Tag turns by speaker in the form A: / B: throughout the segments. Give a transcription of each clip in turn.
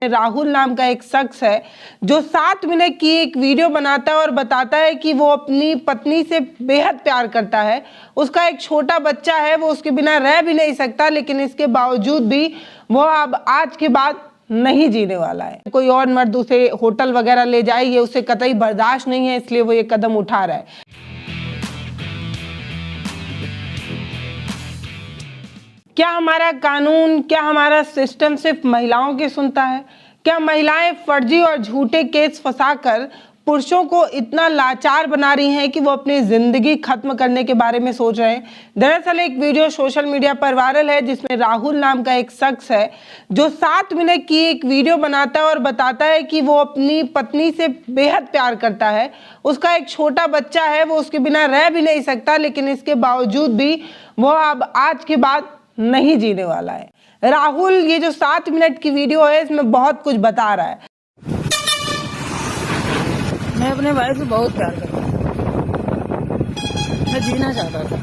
A: राहुल नाम का एक शख्स है जो 7 मिनट की एक वीडियो बनाता है और बताता है कि वो अपनी पत्नी से बेहद प्यार करता है। उसका एक छोटा बच्चा है, वो उसके बिना रह भी नहीं सकता, लेकिन इसके बावजूद भी वो अब आज के बाद नहीं जीने वाला है। कोई और मर्द उसे होटल वगैरह ले जाए, ये उसे कतई बर्दाश्त नहीं है, इसलिए वो ये कदम उठा रहा है। क्या हमारा कानून, क्या हमारा सिस्टम सिर्फ महिलाओं की सुनता है? क्या महिलाएं फर्जी और झूठे केस फंसाकर पुरुषों को इतना लाचार बना रही हैं कि वो अपनी जिंदगी खत्म करने के बारे में सोच रहे हैं? दरअसल एक वीडियो सोशल मीडिया पर वायरल है जिसमें राहुल नाम का एक शख्स है जो 7 मिनट की एक वीडियो बनाता है और बताता है कि वो अपनी पत्नी से बेहद प्यार करता है। उसका एक छोटा बच्चा है, वो उसके बिना रह भी नहीं सकता, लेकिन इसके बावजूद भी वो अब आज के बाद नहीं जीने वाला है। राहुल ये जो 7 मिनट की वीडियो है इसमें बहुत कुछ बता रहा है।
B: मैं अपने भाई से बहुत प्यार करता हूँ, मैं जीना चाहता था।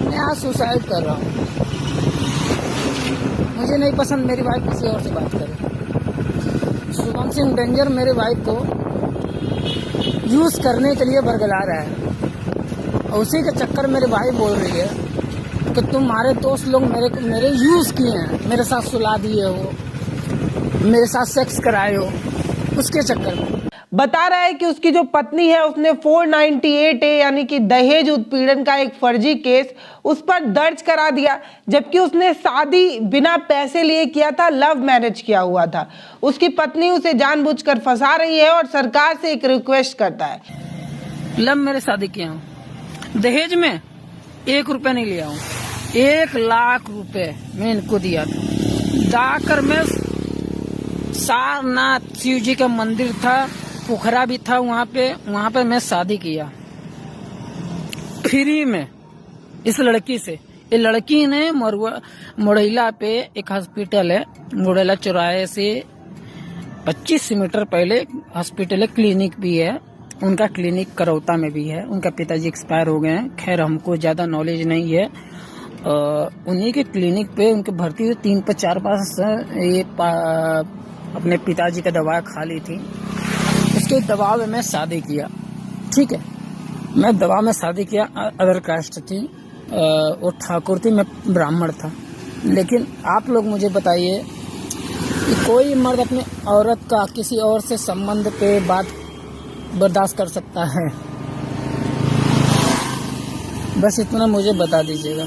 B: मैं आज सुसाइड कर रहा हूँ। मुझे नहीं पसंद मेरी वाइफ किसी और से बात करे। शुभम सिंह डेंजर मेरे वाइफ को यूज करने के लिए बरगला रहा है और उसी के चक्कर मेरे भाई बोल रही है कि तुम्हारे दोस्त लोग मेरे यूज किए हैं, मेरे साथ सुला दिए हो, मेरे साथ सेक्स कराए हो, उसके चक्कर में।
A: बता रहा है कि उसकी जो पत्नी है उसने 498 यानी कि दहेज उत्पीड़न का एक फर्जी केस उस पर दर्ज करा दिया, जबकि उसने शादी बिना पैसे लिए किया था, लव मैरिज किया हुआ था। उसकी पत्नी उसे जानबूझकर फंसा रही है और सरकार से एक रिक्वेस्ट करता है।
B: लव मैरिज शादी किया हूँ, दहेज में 1 रुपया नहीं लिया हूँ। 1 लाख रुपए मैं इनको दिया था। जाकर मैं सारनाथ शिव जी का मंदिर था, पोखरा भी था, वहाँ पे मैं शादी किया फ्री में इस लड़की से। ये लड़की ने मुड़ैला पे एक हॉस्पिटल है, मुड़ैला चौराहे से 25 मीटर पहले हॉस्पिटल है, क्लिनिक भी है। उनका क्लिनिक करौता में भी है। उनका पिताजी एक्सपायर हो गए हैं, खैर हमको ज्यादा नॉलेज नहीं है। उन्हीं के क्लिनिक पे उनके भर्ती हुए 3-4 ये अपने पिताजी का दवा खा ली थी। उसके दबाव में मैं शादी किया, ठीक है। मैं दवा में शादी किया, अदर कास्ट थी, वो ठाकुर थी, मैं ब्राह्मण था। लेकिन आप लोग मुझे बताइए कि कोई मर्द अपने औरत का किसी और से संबंध पे बात बर्दाश्त कर सकता है? बस इतना मुझे बता दीजिएगा।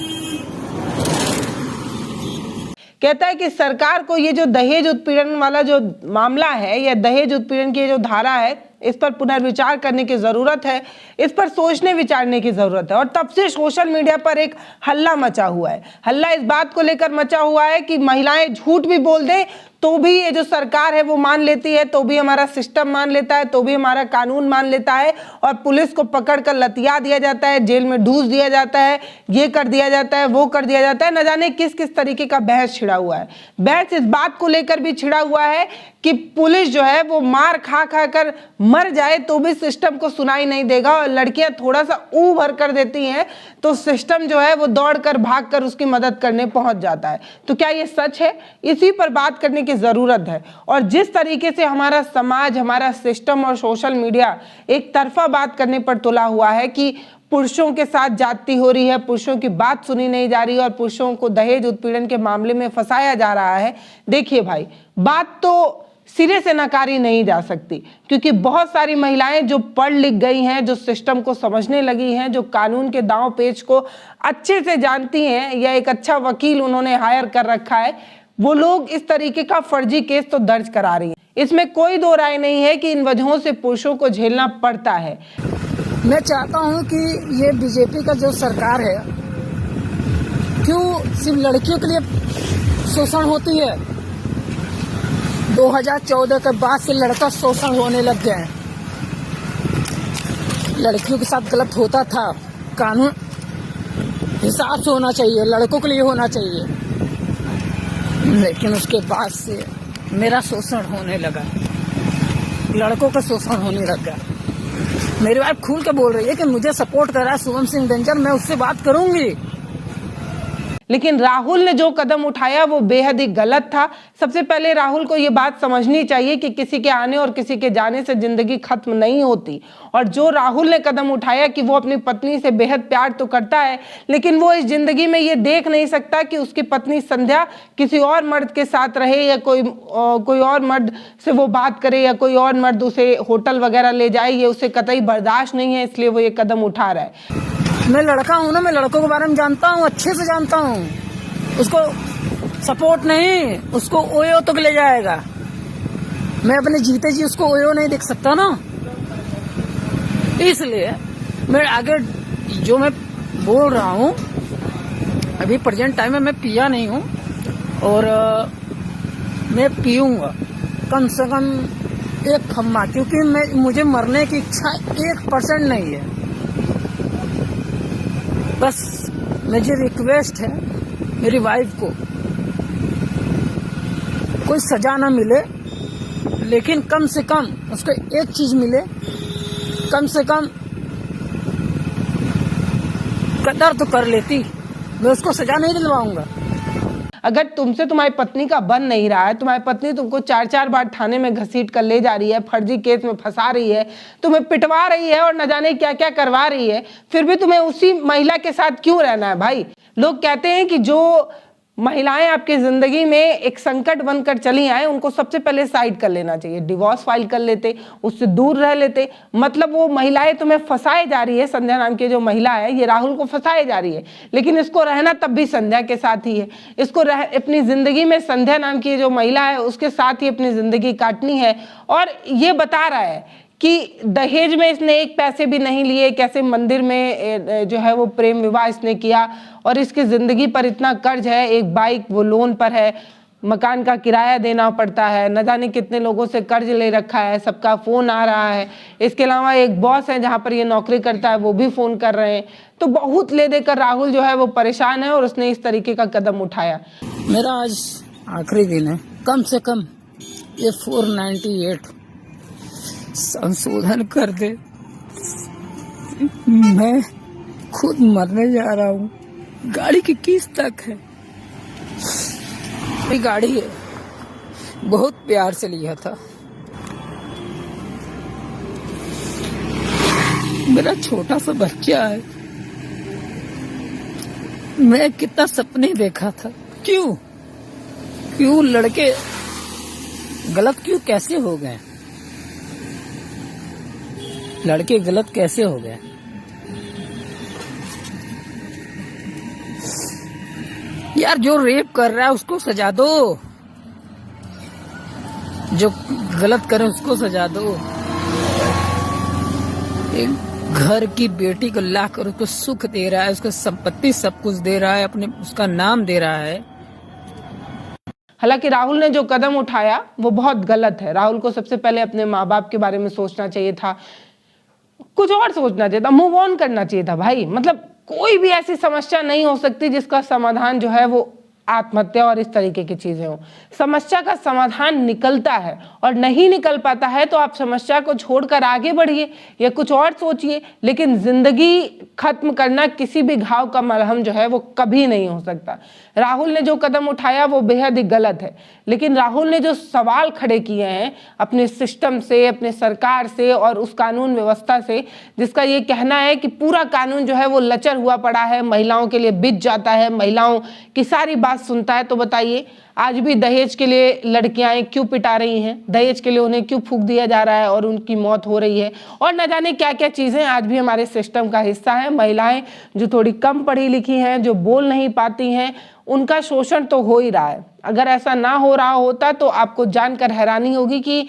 A: कहता है कि सरकार को ये जो दहेज उत्पीड़न वाला जो मामला है या दहेज उत्पीड़न की जो धारा है, इस पर पुनर्विचार करने की जरूरत है, इस पर सोचने विचारने की जरूरत है। और तब से सोशल मीडिया पर एक हल्ला मचा हुआ है। हल्ला इस बात को लेकर मचा हुआ है कि महिलाएं झूठ भी बोल दें तो भी ये जो सरकार है वो मान लेती है, तो भी हमारा सिस्टम मान लेता है, तो भी हमारा कानून मान लेता है और पुलिस को पकड़कर लतिया दिया जाता है, जेल में ढूस दिया जाता है, ये कर दिया जाता है, वो कर दिया जाता है। न जाने किस किस तरीके का बहस छिड़ा हुआ है। बहस इस बात को लेकर भी छिड़ा हुआ है कि पुलिस जो है वो मार खा खा कर मर जाए तो भी सिस्टम को सुनाई नहीं देगा, और लड़कियां थोड़ा सा ऊ भर कर देती हैं तो सिस्टम जो है वो दौड़कर भागकर उसकी मदद करने पहुंच जाता है। तो क्या ये सच है? इसी पर बात करने की जरूरत है। और जिस तरीके से हमारा समाज, हमारा सिस्टम और सोशल मीडिया एक तरफा बात करने पर तुला हुआ है कि पुरुषों के साथ जाती हो रही है, पुरुषों की बात सुनी नहीं जा रही है और पुरुषों को दहेज उत्पीड़न के मामले में फंसाया जा रहा है। देखिए भाई, बात तो सिरे से नकारी नहीं जा सकती, क्योंकि बहुत सारी महिलाएं जो पढ़ लिख गई हैं, जो सिस्टम को समझने लगी हैं, जो कानून के दांव पेच को अच्छे से जानती हैं, या एक अच्छा वकील उन्होंने हायर कर रखा है, वो लोग इस तरीके का फर्जी केस तो दर्ज करा रही हैं। इसमें कोई दो राय नहीं है कि इन वजहों से पुरुषों को झेलना पड़ता है।
B: मैं चाहता हूं कि ये बीजेपी का जो सरकार है, क्यों सिर्फ लड़कियों के लिए शोषण होती है? 2014 के बाद से लड़का शोषण होने लग गए हैं। लड़कियों के साथ गलत होता था, कानून हिसाब से होना चाहिए, लड़कों के लिए होना चाहिए, लेकिन उसके बाद से मेरा शोषण होने लगा, लड़कों का शोषण होने लग गया। मेरी वाइफ खुल के बोल रही है कि मुझे सपोर्ट कर रहा है शुभम सिंह डेंजर, मैं उससे बात करूंगी।
A: लेकिन राहुल ने जो कदम उठाया वो बेहद ही गलत था। सबसे पहले राहुल को ये बात समझनी चाहिए कि किसी के आने और किसी के जाने से जिंदगी खत्म नहीं होती। और जो राहुल ने कदम उठाया कि वो अपनी पत्नी से बेहद प्यार तो करता है, लेकिन वो इस जिंदगी में ये देख नहीं सकता कि उसकी पत्नी संध्या किसी और मर्द के साथ रहे या कोई और मर्द से वो बात करे या कोई और मर्द उसे होटल वगैरह ले जाए, ये उसे कतई बर्दाश्त नहीं है, इसलिए वो ये कदम उठा रहा है।
B: मैं लड़का हूँ ना, मैं लड़कों के बारे में जानता हूँ, अच्छे से जानता हूँ। उसको सपोर्ट नहीं, उसको ओयो तक ले जाएगा। मैं अपने जीते जी उसको ओयो नहीं देख सकता ना, इसलिए मैं आगे जो मैं बोल रहा हूँ, अभी प्रेजेंट टाइम में मैं पिया नहीं हूँ और मैं पीऊंगा कम से कम एक खम्मा, क्योंकि मुझे मरने की इच्छा 1% नहीं है। बस मुझे रिक्वेस्ट है मेरी वाइफ को, कोई सजा ना मिले, लेकिन कम से कम उसको एक चीज मिले, कम से कम कदर तो कर लेती। मैं उसको सजा नहीं दिलवाऊंगा।
A: अगर तुमसे तुम्हारी पत्नी का बन नहीं रहा है, तुम्हारी पत्नी तुमको 4-4 बार थाने में घसीट कर ले जा रही है, फर्जी केस में फंसा रही है, तुम्हें पिटवा रही है और न जाने क्या क्या करवा रही है, फिर भी तुम्हें उसी महिला के साथ क्यों रहना है भाई? लोग कहते हैं कि जो महिलाएं आपकी जिंदगी में एक संकट बनकर चली आए, उनको सबसे पहले साइड कर लेना चाहिए, डिवोर्स फाइल कर लेते, उससे दूर रह लेते। मतलब वो महिलाएं तुम्हें फंसाए जा रही है, संध्या नाम की जो महिला है ये राहुल को फंसाए जा रही है, लेकिन इसको रहना तब भी संध्या के साथ ही है। इसको अपनी जिंदगी में संध्या नाम की जो महिला है उसके साथ ही अपनी जिंदगी काटनी है। और ये बता रहा है कि दहेज में इसने एक पैसे भी नहीं लिए, कैसे मंदिर में जो है वो प्रेम विवाह इसने किया, और इसकी ज़िंदगी पर इतना कर्ज है, एक बाइक वो लोन पर है, मकान का किराया देना पड़ता है, न जाने कितने लोगों से कर्ज ले रखा है, सबका फ़ोन आ रहा है। इसके अलावा एक बॉस है जहाँ पर ये नौकरी करता है, वो भी फ़ोन कर रहे हैं। तो बहुत ले देकर राहुल जो है वो परेशान है और उसने इस तरीके का कदम उठाया।
B: मेरा आज आखिरी दिन है, कम से कम ये 498 संशोधन कर दे। मैं खुद मरने जा रहा हूँ। गाड़ी की किस्त तक है, ये गाड़ी है, बहुत प्यार से लिया था। मेरा छोटा सा बच्चा है, मैं कितना सपने देखा था। क्यों लड़के गलत क्यों कैसे हो गए? लड़के गलत कैसे हो गए? यार जो रेप कर रहा है उसको सजा दो, जो गलत करे उसको सजा दो। एक घर की बेटी को ला कर उसको सुख दे रहा है, उसको संपत्ति सब कुछ दे रहा है, अपने उसका नाम दे रहा है।
A: हालांकि राहुल ने जो कदम उठाया वो बहुत गलत है। राहुल को सबसे पहले अपने माँ बाप के बारे में सोचना चाहिए था, कुछ और सोचना चाहिए था, मूव ऑन करना चाहिए था भाई। मतलब कोई भी ऐसी समस्या नहीं हो सकती जिसका समाधान जो है वो आत्महत्या और इस तरीके की चीजें हो। समस्या का समाधान निकलता है, और नहीं निकल पाता है तो आप समस्या को छोड़कर आगे बढ़िए या कुछ और सोचिए, लेकिन जिंदगी खत्म करना किसी भी घाव का मलहम जो है वो कभी नहीं हो सकता। राहुल ने जो कदम उठाया वो बेहद ही गलत है, लेकिन राहुल ने जो सवाल खड़े किए हैं अपने सिस्टम से, अपने सरकार से और उस कानून व्यवस्था से, जिसका ये कहना है कि पूरा कानून जो है वो लचर हुआ पड़ा है, महिलाओं के लिए बिछ जाता है, महिलाओं की सारी बात सुनता है। तो बताइए आज भी दहेज के लिए लड़कियां क्यों पिटा रही हैं, दहेज के लिए उन्हें क्यों फूंक दिया जा रहा है और उनकी मौत हो रही है, और न जाने क्या क्या चीज़ें आज भी हमारे सिस्टम का हिस्सा है। महिलाएं जो थोड़ी कम पढ़ी लिखी हैं, जो बोल नहीं पाती हैं, उनका शोषण तो हो ही रहा है। अगर ऐसा ना हो रहा होता तो आपको जानकर हैरानी होगी कि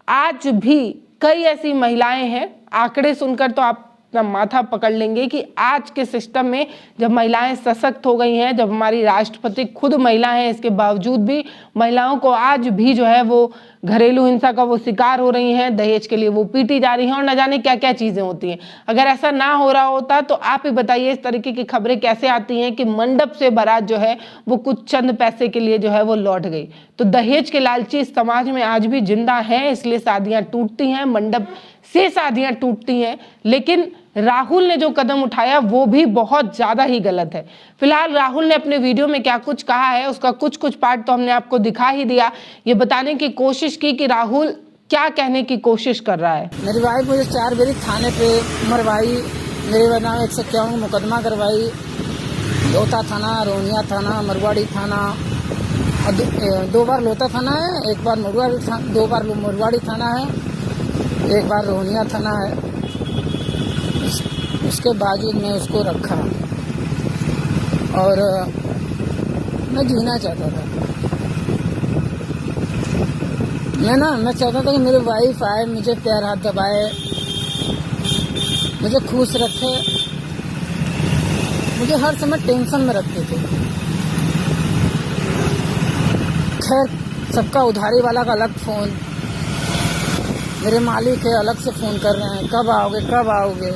A: आज भी कई ऐसी महिलाएं हैं, आंकड़े सुनकर तो आप माथा पकड़ लेंगे कि आज के सिस्टम में जब महिलाएं सशक्त हो गई हैं, जब हमारी राष्ट्रपति खुद महिला हैं, इसके बावजूद भी महिलाओं को आज भी जो है वो घरेलू हिंसा का वो शिकार हो रही हैं, दहेज के लिए वो पीटी जा रही हैं और न जाने क्या क्या चीज़ें होती हैं। अगर ऐसा ना हो रहा होता तो आप ही बताइए इस तरीके की खबरें कैसे आती हैं कि मंडप से बारात जो है वो कुछ चंद पैसे के लिए जो है वो लौट गई। तो दहेज के लालची इस समाज में आज भी जिंदा हैं, इसलिए शादियाँ टूटती हैं, मंडप से शादियाँ टूटती हैं। लेकिन राहुल ने जो कदम उठाया वो भी बहुत ज़्यादा ही गलत है। फिलहाल राहुल ने अपने वीडियो में क्या कुछ कहा है उसका कुछ पार्ट तो हमने आपको दिखा ही दिया। ये बताने की कोशिश की कि राहुल क्या कहने की कोशिश कर रहा है।
B: मेरी वाइफ मुझे 4 बजे थाने पे मरवाई, मेरे नाम 151 मुकदमा करवाई, लोता थाना, रोनिया थाना, मरवाड़ी थाना, 2 बार लोता थाना है, 1 बार मरवाड़ी थाना, 2 बार मरवाड़ी थाना है, 1 बार रोनिया थाना है। उसके बावजूद मैं उसको रखा और मैं जीना चाहता था। मैं चाहता था कि मेरी वाइफ आए, मुझे प्यार हाथ दबाए, मुझे खुश रखे। मुझे हर समय टेंशन में रखते थे। खैर, सबका उधारी वाला का अलग फोन, मेरे मालिक है अलग से फोन कर रहे हैं, कब आओगे कब आओगे।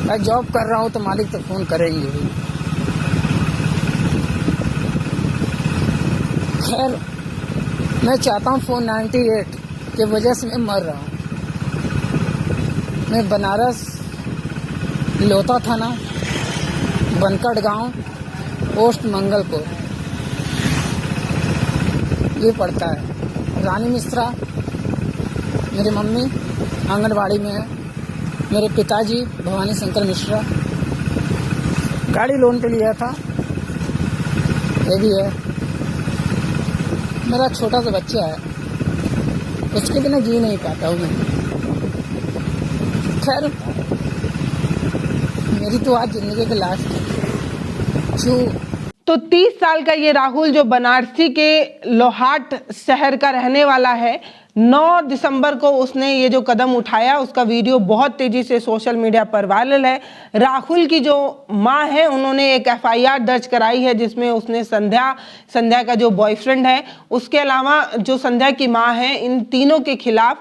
B: मैं जॉब कर रहा हूँ तो मालिक तो फोन करेंगे ही। खैर, मैं चाहता हूँ फोन 98 की वजह से मैं मर रहा हूँ। मैं बनारस लोता थाना, बनकट गांव, पोस्ट मंगलपुर ये पड़ता है। रानी मिश्रा मेरी मम्मी आंगनबाड़ी में है, मेरे पिताजी भवानी शंकर मिश्रा गाड़ी लोन पे लिया था, ये भी है। मेरा छोटा सा बच्चा है, उसके बिना जी नहीं पाता हूँ मैं। खैर, मेरी तो आज जिंदगी की लास्ट जो।
A: तो 30 साल का ये राहुल जो बनारसी के लोहाट शहर का रहने वाला है, 9 दिसंबर को उसने ये जो कदम उठाया उसका वीडियो बहुत तेजी से सोशल मीडिया पर वायरल है। राहुल की जो मां है उन्होंने एक FIR दर्ज कराई है जिसमें उसने संध्या का जो बॉयफ्रेंड है, उसके अलावा जो संध्या की मां है, इन तीनों के खिलाफ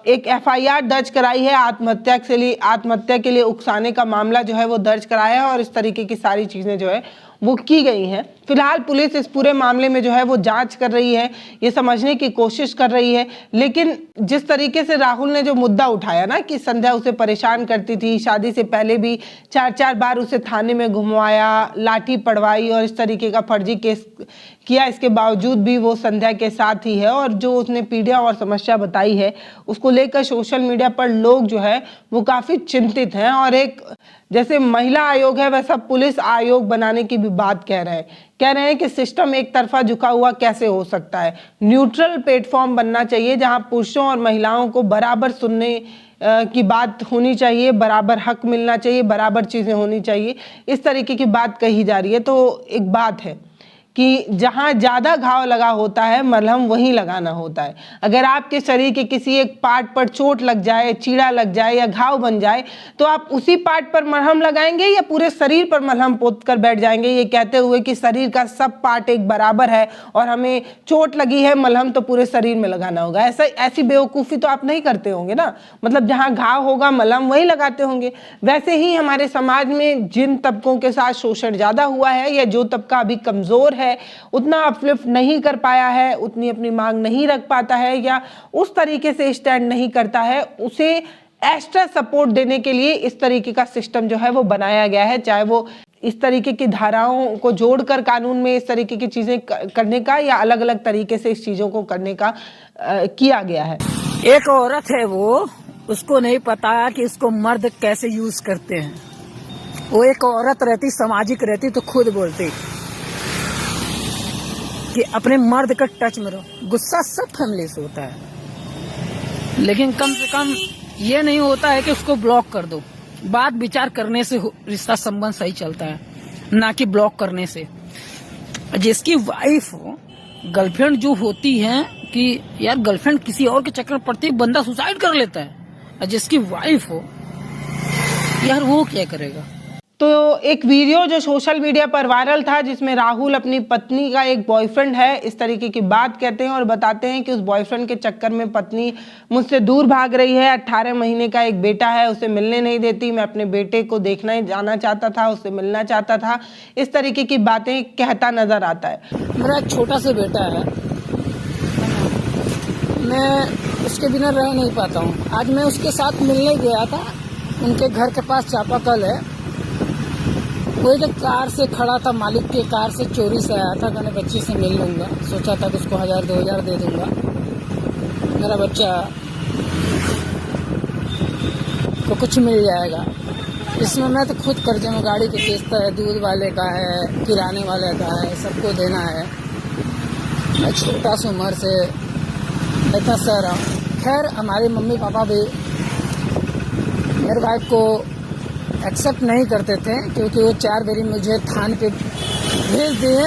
A: एक FIR दर्ज कराई है। आत्महत्या के लिए उकसाने का मामला जो है वो दर्ज कराया है और इस तरीके की सारी चीज़ें जो है वो की गई हैं। फिलहाल पुलिस इस पूरे मामले में जो है वो जांच कर रही है, ये समझने की कोशिश कर रही है। लेकिन जिस तरीके से राहुल ने जो मुद्दा उठाया ना कि संध्या उसे परेशान करती थी, शादी से पहले भी 4 बार उसे थाने में घुमवाया, लाठी पड़वाई और इस तरीके का फर्जी केस किया, इसके बावजूद भी वो संध्या के साथ ही है। और जो उसने पीड़ा और समस्या बताई है उसको लेकर सोशल मीडिया पर लोग जो है वो काफ़ी चिंतित हैं और एक जैसे महिला आयोग है वैसा पुलिस आयोग बनाने की भी बात कह रहे हैं कि सिस्टम एक तरफा झुका हुआ कैसे हो सकता है। न्यूट्रल प्लेटफॉर्म बनना चाहिए जहां पुरुषों और महिलाओं को बराबर सुनने की बात होनी चाहिए, बराबर हक मिलना चाहिए, बराबर चीज़ें होनी चाहिए, इस तरीके की बात कही जा रही है। तो एक बात है कि जहाँ ज़्यादा घाव लगा होता है मलहम वहीं लगाना होता है। अगर आपके शरीर के किसी एक पार्ट पर चोट लग जाए, चीड़ा लग जाए या घाव बन जाए तो आप उसी पार्ट पर मलहम लगाएंगे या पूरे शरीर पर मलहम पोत कर बैठ जाएंगे ये कहते हुए कि शरीर का सब पार्ट एक बराबर है और हमें चोट लगी है मलहम तो पूरे शरीर में लगाना होगा। ऐसी बेवकूफ़ी तो आप नहीं करते होंगे ना। मतलब जहाँ घाव होगा मलहम वहीं लगाते होंगे। वैसे ही हमारे समाज में जिन तबकों के साथ शोषण ज़्यादा हुआ है या जो तबका अभी कमज़ोर है, उतना अपलिफ्ट नहीं कर पाया है, उतनी अपनी मांग नहीं रख पाता है या उस तरीके से स्टैंड नहीं करता है, उसे एक्स्ट्रा सपोर्ट देने के लिए इस तरीके का सिस्टम जो है वो बनाया गया है। चाहे वो इस तरीके की धाराओं को जोड़कर कानून में इस तरीके की चीजें करने का या अलग अलग तरीके से इस चीजों को करने का किया गया है।
B: एक औरत है वो, उसको नहीं पता कि इसको मर्द कैसे यूज करते हैं। वो एक औरत रहती, सामाजिक रहती तो खुद बोलती कि अपने मर्द का टच में रहो। गुस्सा सब फैमिली से होता है, लेकिन कम से कम ये नहीं होता है कि उसको ब्लॉक कर दो। बात विचार करने से रिश्ता संबंध सही चलता है, ना कि ब्लॉक करने से। जिसकी वाइफ हो, गर्लफ्रेंड जो होती है कि यार गर्लफ्रेंड किसी और के चक्कर में पड़ती बंदा सुसाइड कर लेता है, और जिसकी वाइफ हो यार वो क्या करेगा।
A: तो एक वीडियो जो सोशल मीडिया पर वायरल था जिसमें राहुल अपनी पत्नी का एक बॉयफ्रेंड है इस तरीके की बात कहते हैं और बताते हैं कि उस बॉयफ्रेंड के चक्कर में पत्नी मुझसे दूर भाग रही है। 18 महीने का एक बेटा है, उसे मिलने नहीं देती, मैं अपने बेटे को देखना ही जाना चाहता था, उससे मिलना चाहता था, इस तरीके की बातें कहता नजर आता है।
B: मेरा एक छोटा सा बेटा है, मैं उसके बिना रह नहीं पाता हूँ। आज मैं उसके साथ मिलने गया था उनके घर के पास चापाकल है। कोई जो कार से खड़ा था, मालिक के कार से चोरी से आया था, मैंने बच्ची से मिल लूँगा, सोचा था कि उसको 1000-2000 दे दूँगा, मेरा बच्चा को कुछ मिल जाएगा। इसमें मैं तो खुद कर्जे में, गाड़ी की किस्त है, दूध वाले का है, किराने वाले का है, सबको देना है। मैं छोटा सी उम्र से इतना सह रहा हूँ। खैर हमारे मम्मी पापा भी मेरे वाइफ को एक्सेप्ट नहीं करते थे, क्योंकि वो 4 बारी मुझे थाने पे भेज दिए।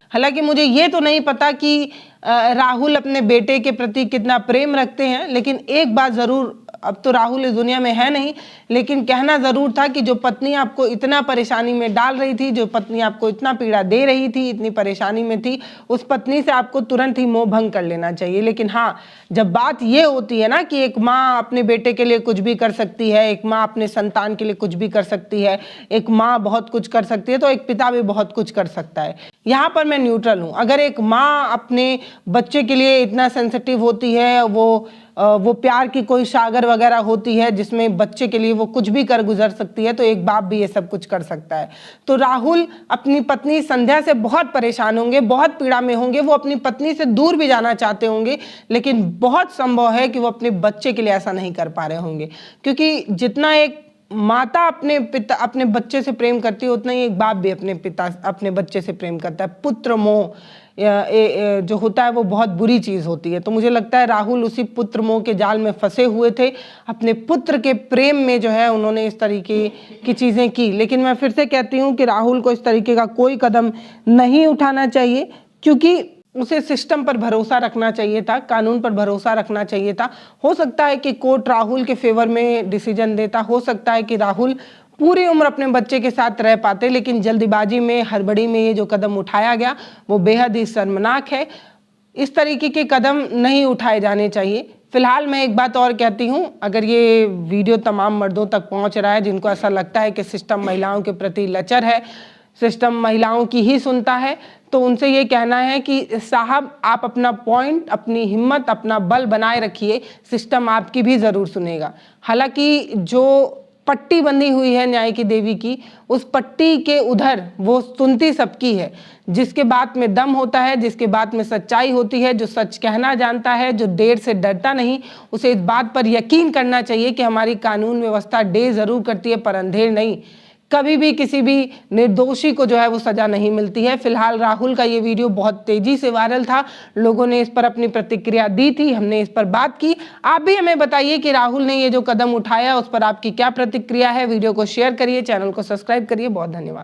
A: हालांकि मुझे ये तो नहीं पता कि राहुल अपने बेटे के प्रति कितना प्रेम रखते हैं, लेकिन एक बात ज़रूर, अब तो राहुल इस दुनिया में है नहीं, लेकिन कहना ज़रूर था कि जो पत्नी आपको इतना परेशानी में डाल रही थी, जो पत्नी आपको इतना पीड़ा दे रही थी, इतनी परेशानी में थी, उस पत्नी से आपको तुरंत ही मोह भंग कर लेना चाहिए। लेकिन हाँ, जब बात ये होती है ना कि एक माँ अपने बेटे के लिए कुछ भी कर सकती है, एक माँ अपने संतान के लिए कुछ भी कर सकती है, एक माँ बहुत कुछ कर सकती है, तो एक पिता भी बहुत कुछ कर सकता है। यहाँ पर मैं न्यूट्रल हूँ। अगर एक माँ अपने बच्चे के लिए इतना सेंसिटिव होती है, वो प्यार की कोई सागर वगैरह होती है जिसमें बच्चे के लिए वो कुछ भी कर गुजर सकती है, तो एक बाप भी ये सब कुछ कर सकता है। तो राहुल अपनी पत्नी संध्या से बहुत परेशान होंगे, बहुत पीड़ा में होंगे, वो अपनी पत्नी से दूर भी जाना चाहते होंगे, लेकिन बहुत संभव है कि वो अपने बच्चे के लिए ऐसा नहीं कर पा रहे होंगे, क्योंकि जितना एक माता अपने बच्चे से प्रेम करती है, उतना ही एक बाप भी अपने बच्चे से प्रेम करता है। पुत्र मोह जो होता है वो बहुत बुरी चीज़ होती है। तो मुझे लगता है राहुल उसी पुत्र मोह के जाल में फंसे हुए थे। अपने पुत्र के प्रेम में जो है उन्होंने इस तरीके की चीज़ें की। लेकिन मैं फिर से कहती हूँ कि राहुल को इस तरीके का कोई कदम नहीं उठाना चाहिए, क्योंकि उसे सिस्टम पर भरोसा रखना चाहिए था, कानून पर भरोसा रखना चाहिए था। हो सकता है कि कोर्ट राहुल के फेवर में डिसीजन देता, हो सकता है कि राहुल पूरी उम्र अपने बच्चे के साथ रह पाते, लेकिन जल्दबाजी में, हड़बड़ी में ये जो कदम उठाया गया वो बेहद ही शर्मनाक है। इस तरीके के कदम नहीं उठाए जाने चाहिए। फिलहाल मैं एक बात और कहती हूँ, अगर ये वीडियो तमाम मर्दों तक पहुँच रहा है जिनको ऐसा लगता है कि सिस्टम महिलाओं के प्रति लचर है, सिस्टम महिलाओं की ही सुनता है, तो उनसे ये कहना है कि साहब आप अपना पॉइंट, अपनी हिम्मत, अपना बल बनाए रखिए, सिस्टम आपकी भी ज़रूर सुनेगा। हालांकि जो पट्टी बंधी हुई है न्याय की देवी की, उस पट्टी के उधर वो सुनती सबकी है। जिसके बात में दम होता है, जिसके बात में सच्चाई होती है, जो सच कहना जानता है, जो देर से डरता नहीं, उसे इस बात पर यकीन करना चाहिए कि हमारी कानून व्यवस्था देर ज़रूर करती है पर अंधेर नहीं। कभी भी किसी भी निर्दोषी को जो है वो सजा नहीं मिलती है। फिलहाल राहुल का ये वीडियो बहुत तेजी से वायरल था, लोगों ने इस पर अपनी प्रतिक्रिया दी थी, हमने इस पर बात की। आप भी हमें बताइए कि राहुल ने ये जो कदम उठाया उस पर आपकी क्या प्रतिक्रिया है। वीडियो को शेयर करिए, चैनल को सब्सक्राइब करिए। बहुत धन्यवाद।